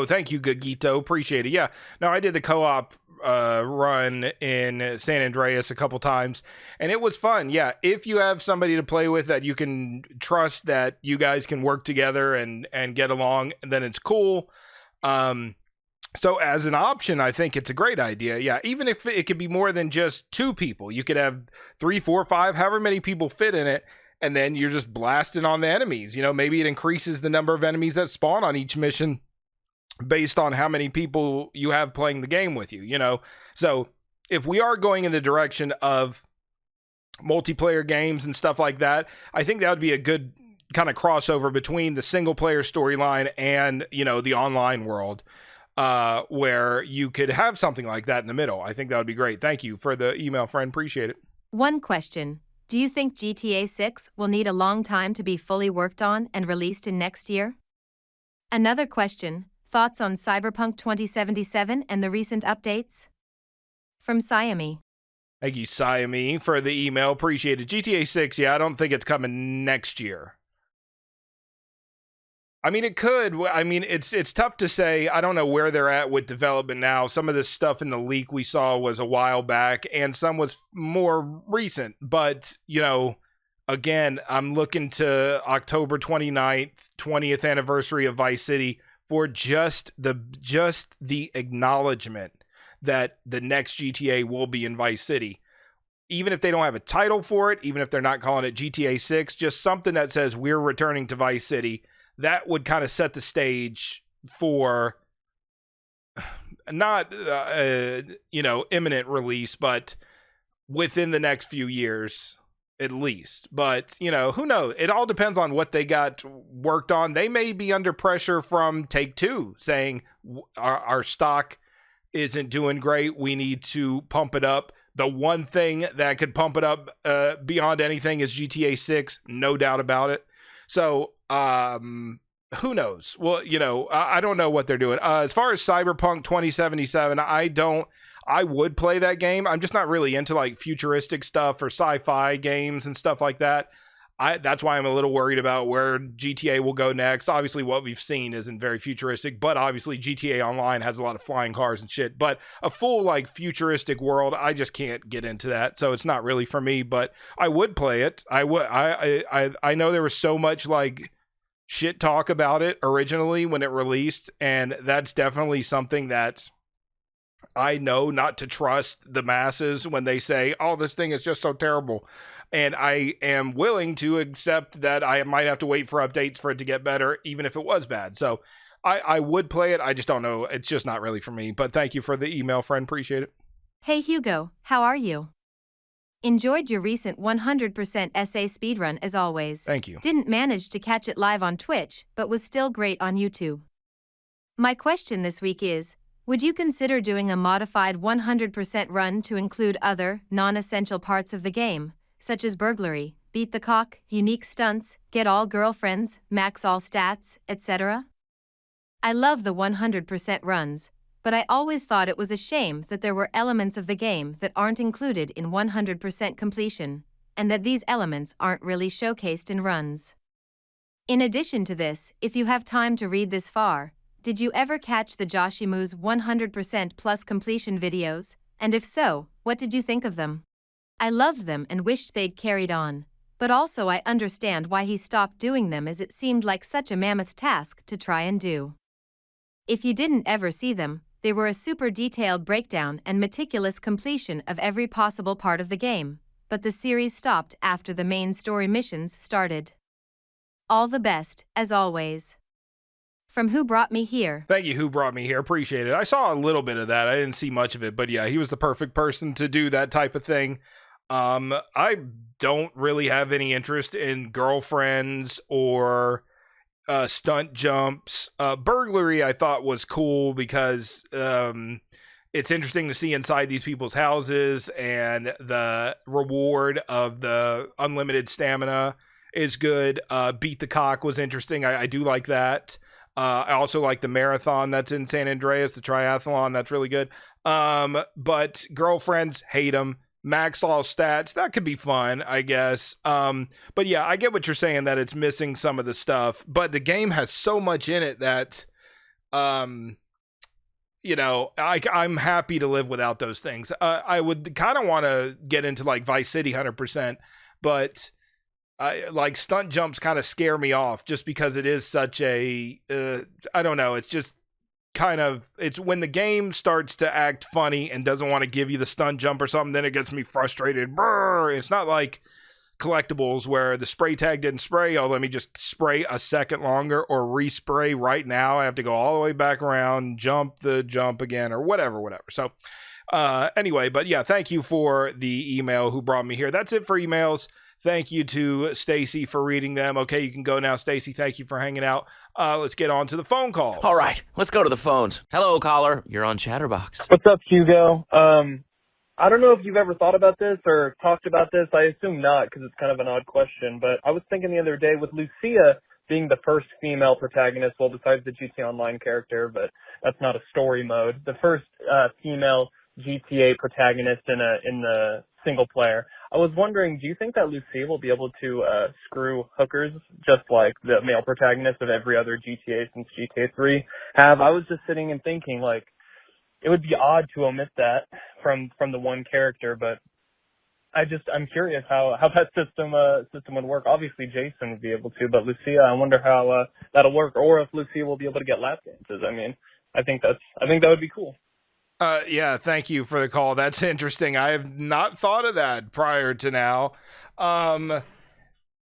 Thank you, Gagito. Appreciate it. Yeah. No, I did the co-op run in San Andreas a couple times, and it was fun. Yeah. If you have somebody to play with that you can trust, that you guys can work together and get along, then it's cool. So as an option, I think it's a great idea. Yeah. Even if it could be more than just 2 people, you could have 3, 4, 5, however many people fit in it. And then you're just blasting on the enemies. Maybe it increases the number of enemies that spawn on each mission based on how many people you have playing the game with you, So if we are going in the direction of multiplayer games and stuff like that, I think that would be a good kind of crossover between the single player storyline and, the online world, where you could have something like that in the middle. I think that would be great. Thank you for the email, friend. Appreciate it. One question. Do you think GTA 6 will need a long time to be fully worked on and released in next year? Another question. Thoughts on Cyberpunk 2077 and the recent updates? From Siami. Thank you, Siami, for the email. Appreciate it. GTA 6, yeah, I don't think it's coming next year. I mean, it could. I mean, it's tough to say. I don't know where they're at with development now. Some of this stuff in the leak we saw was a while back, and some was more recent. But, again, I'm looking to October 29th, 20th anniversary of Vice City for just the acknowledgement that the next GTA will be in Vice City. Even if they don't have a title for it, even if they're not calling it GTA 6, just something that says we're returning to Vice City. That would kind of set the stage for not, imminent release, but within the next few years, at least. But, who knows? It all depends on what they got worked on. They may be under pressure from Take-Two saying our stock isn't doing great. We need to pump it up. The one thing that could pump it up beyond anything is GTA 6. No doubt about it. So, who knows? Well, I don't know what they're doing. As far as Cyberpunk 2077, I would play that game. I'm just not really into like futuristic stuff or sci-fi games and stuff like that. That's why I'm a little worried about where GTA will go next. Obviously, what we've seen isn't very futuristic, but obviously GTA Online has a lot of flying cars and shit. But a full like futuristic world, I just can't get into that. So it's not really for me. But I would play it. I know there was so much like shit talk about it originally when it released, and that's definitely something that I know not to trust the masses when they say, oh, this thing is just so terrible. And I am willing to accept that I might have to wait for updates for it to get better, even if it was bad. So I would play it. I just don't know. It's just not really for me. But thank you for the email, friend. Appreciate it. Hey Hugo, how are you? Enjoyed your recent 100% essay speedrun as always. Thank you. Didn't manage to catch it live on Twitch, but was still great on YouTube. My question this week is, would you consider doing a modified 100% run to include other, non-essential parts of the game, such as burglary, beat the cock, unique stunts, get all girlfriends, max all stats, etc.? I love the 100% runs, but I always thought it was a shame that there were elements of the game that aren't included in 100% completion, and that these elements aren't really showcased in runs. In addition to this, if you have time to read this far, did you ever catch the Joshimu's 100% plus completion videos, and if so, what did you think of them? I loved them and wished they'd carried on, but also I understand why he stopped doing them as it seemed like such a mammoth task to try and do. If you didn't ever see them, they were a super detailed breakdown and meticulous completion of every possible part of the game, but the series stopped after the main story missions started. All the best, as always. From Who Brought Me Here. Thank you, Who Brought Me Here. Appreciate it. I saw a little bit of that. I didn't see much of it, but yeah, he was the perfect person to do that type of thing. I don't really have any interest in girlfriends or stunt jumps. Burglary I thought was cool because it's interesting to see inside these people's houses, and the reward of the unlimited stamina is good. Beat the cock was interesting. I do like that. I also like the marathon that's in San Andreas, the triathlon. That's really good. But girlfriends, hate them. Max all stats, that could be fun, I guess. But yeah, I get what you're saying, that it's missing some of the stuff. But the game has so much in it that, you know, I'm happy to live without those things. I would kind of want to get into like Vice City 100%, but like stunt jumps kind of scare me off just because it is such a I don't know, it's just kind of, it's when the game starts to act funny and doesn't want to give you the stunt jump or something, then it gets me frustrated. Brr! It's not like collectibles where the spray tag didn't spray, oh let me just spray a second longer or respray right now, I have to go all the way back around, jump the jump again or whatever. So anyway, but yeah, thank you for the email, Who Brought Me Here. That's it for emails. Thank you to Stacy for reading them. Okay, you can go now, Stacy. Thank you for hanging out. Let's get on to the phone calls. All right, let's go to the phones. Hello, caller. You're on Chatterbox. What's up, Hugo? I don't know if you've ever thought about this or talked about this. I assume not, because it's kind of an odd question. But I was thinking the other day, with Lucia being the first female protagonist, well, besides the GTA Online character, but that's not a story mode, the first female GTA protagonist in the single player. I was wondering, do you think that Lucia will be able to screw hookers just like the male protagonists of every other GTA since GTA 3 have? I was just sitting and thinking, like, it would be odd to omit that from the one character, but I'm curious how that system would work. Obviously Jason would be able to, but Lucia, I wonder how that'll work, or if Lucia will be able to get lap dances. I mean, I think that would be cool. Yeah, thank you for the call. That's interesting. I have not thought of that prior to now.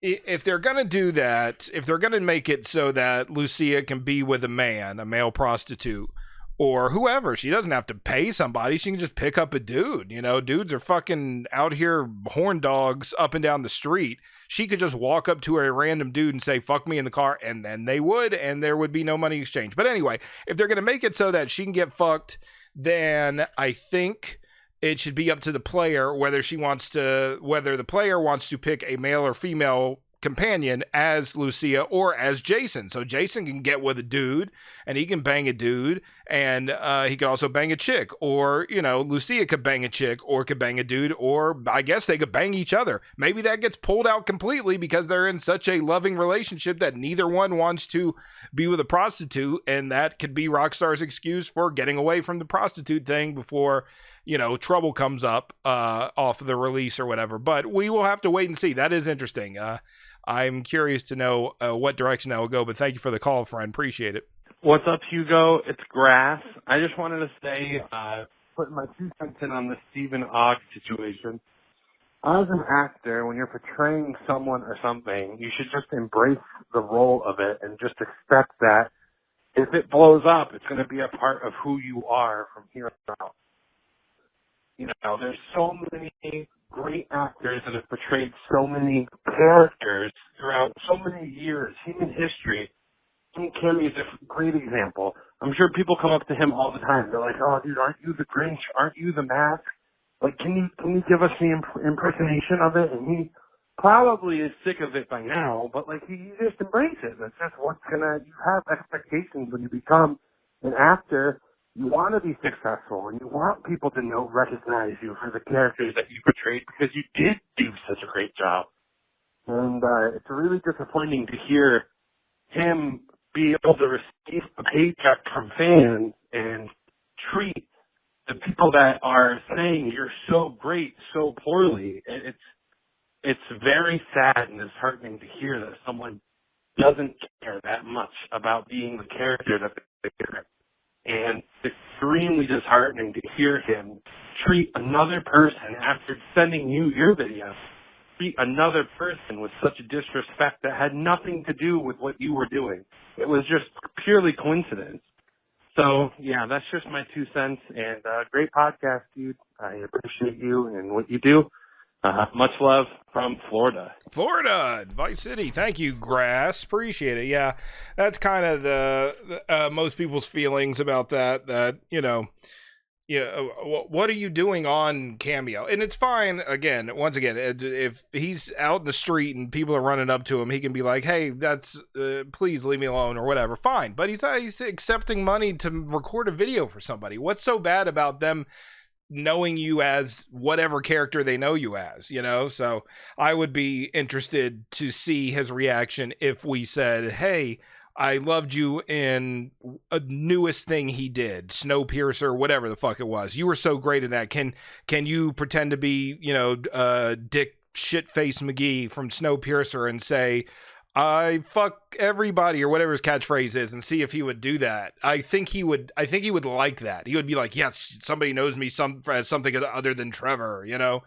If they're going to do that, if they're going to make it so that Lucia can be with a man, a male prostitute, or whoever, she doesn't have to pay somebody. She can just pick up a dude. You know, dudes are fucking out here horn dogs up and down the street. She could just walk up to a random dude and say, fuck me in the car, and then they would, and there would be no money exchange. But anyway, if they're going to make it so that she can get fucked, then I think it should be up to the player whether the player wants to pick a male or female companion as Lucia or as Jason. So Jason can get with a dude and he can bang a dude, and he could also bang a chick, or, you know, Lucia could bang a chick or could bang a dude, or I guess they could bang each other. Maybe that gets pulled out completely because they're in such a loving relationship that neither one wants to be with a prostitute, and that could be Rockstar's excuse for getting away from the prostitute thing before, you know, trouble comes up off of the release or whatever. But we will have to wait and see. That is interesting. I'm curious to know what direction that will go, but thank you for the call, friend. Appreciate it. What's up, Hugo? It's Grass. I just wanted to say putting my 2 cents in on the Stephen Ogg situation. As an actor, when you're portraying someone or something, you should just embrace the role of it and just expect that if it blows up, it's going to be a part of who you are from here on out. You know, there's so many great actors that have portrayed so many characters throughout so many years, human history. Jim Carrey is a great example. I'm sure people come up to him all the time. They're like, "Oh, dude, aren't you the Grinch? Aren't you the Mask? Like, can you give us the impersonation of it?" And he probably is sick of it by now, but like he just embraces it. That's just you have expectations when you become an actor. You want to be successful, and you want people to recognize you for the characters that you portrayed because you did do such a great job. And it's really disappointing to hear him be able to receive a paycheck from fans and treat the people that are saying you're so great so poorly. It's very sad and disheartening to hear that someone doesn't care that much about being the character that they're. And it's extremely disheartening to hear him treat another person after sending you your video, treat another person with such a disrespect that had nothing to do with what you were doing. It was just purely coincidence. So, yeah, that's just my 2 cents. And great podcast, dude. I appreciate you and what you do. Much love from Florida. Florida, Vice City. Thank you, Grass. Appreciate it. Yeah, that's kind of the most people's feelings about that. That, you know, what are you doing on Cameo? And it's fine. Again, once again, if he's out in the street and people are running up to him, he can be like, "Hey, that's please leave me alone," or whatever. Fine. But he's accepting money to record a video for somebody. What's so bad about them knowing you as whatever character they know you as, you know? So I would be interested to see his reaction if we said, "Hey, I loved you in a newest thing he did, Snowpiercer, whatever the fuck it was. You were so great in that. Can you pretend to be, you know, Dick Shitface McGee from Snowpiercer and say, 'I fuck everybody,' or whatever his catchphrase is, and see if he would do that." I think he would like that. He would be like, "Yes, somebody knows me as something other than Trevor," you know?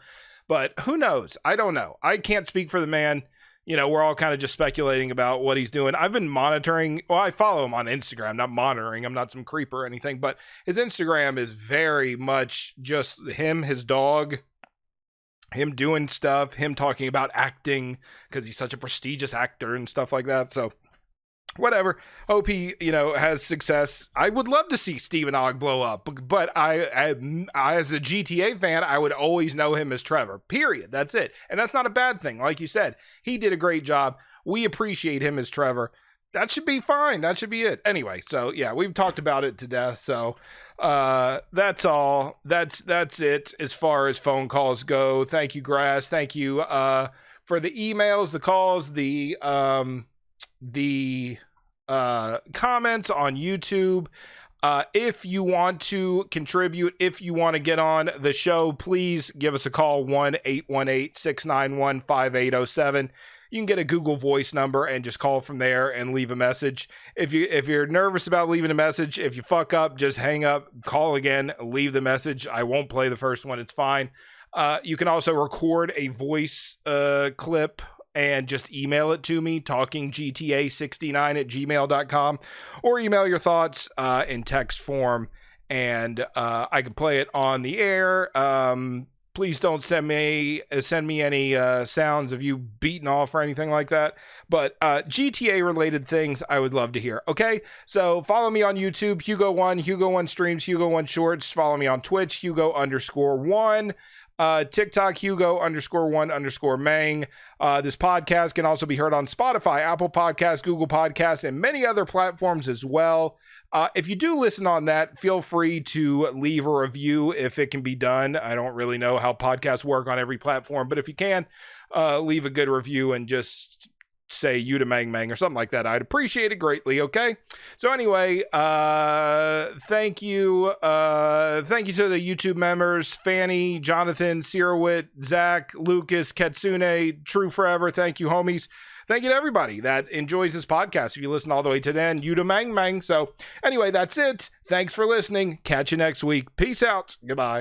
But who knows? I don't know. I can't speak for the man. You know, we're all kind of just speculating about what he's doing. I've been monitoring. Well, I follow him on Instagram, not monitoring. I'm not some creep or anything, but his Instagram is very much just him, his dog, him doing stuff, him talking about acting because he's such a prestigious actor and stuff like that. So whatever. Hope he, you know, has success. I would love to see Stephen Ogg blow up, but I as a GTA fan, I would always know him as Trevor. Period. That's it. And that's not a bad thing. Like you said, he did a great job. We appreciate him as Trevor. That should be fine. That should be it. Anyway, so yeah, we've talked about it to death. So that's all. That's it as far as phone calls go. Thank you, Grass. Thank you for the emails, the calls, the comments on YouTube. If you want to contribute, if you want to get on the show, please give us a call, 1-818-691-5807. You can get a Google Voice number and just call from there and leave a message. If you're nervous about leaving a message, if you fuck up, just hang up, call again, leave the message. I won't play the first one. It's fine. You can also record a voice clip and just email it to me, talkinggta69@gmail.com, or email your thoughts in text form, and I can play it on the air. Please don't send me any sounds of you beating off or anything like that. But GTA related things I would love to hear. Okay, so follow me on YouTube, Hugo1, Hugo1 Streams, Hugo1 Shorts. Follow me on Twitch, Hugo_1. TikTok, Hugo_1_Mang. This podcast can also be heard on Spotify, Apple Podcasts, Google Podcasts, and many other platforms as well. If you do listen on that, feel free to leave a review if it can be done. I don't really know how podcasts work on every platform, but if you can, leave a good review and just say you to Mang Mang or something like that. I'd appreciate it greatly. Okay. So anyway, thank you. Thank you to the YouTube members, Fanny, Jonathan, Sirowit, Zach, Lucas, Katsune, True Forever. Thank you, homies. thank you to everybody that enjoys this podcast. If you listen all the way to the end, you da mang mang. So anyway, that's it. Thanks for listening. Catch you next week. Peace out. Goodbye.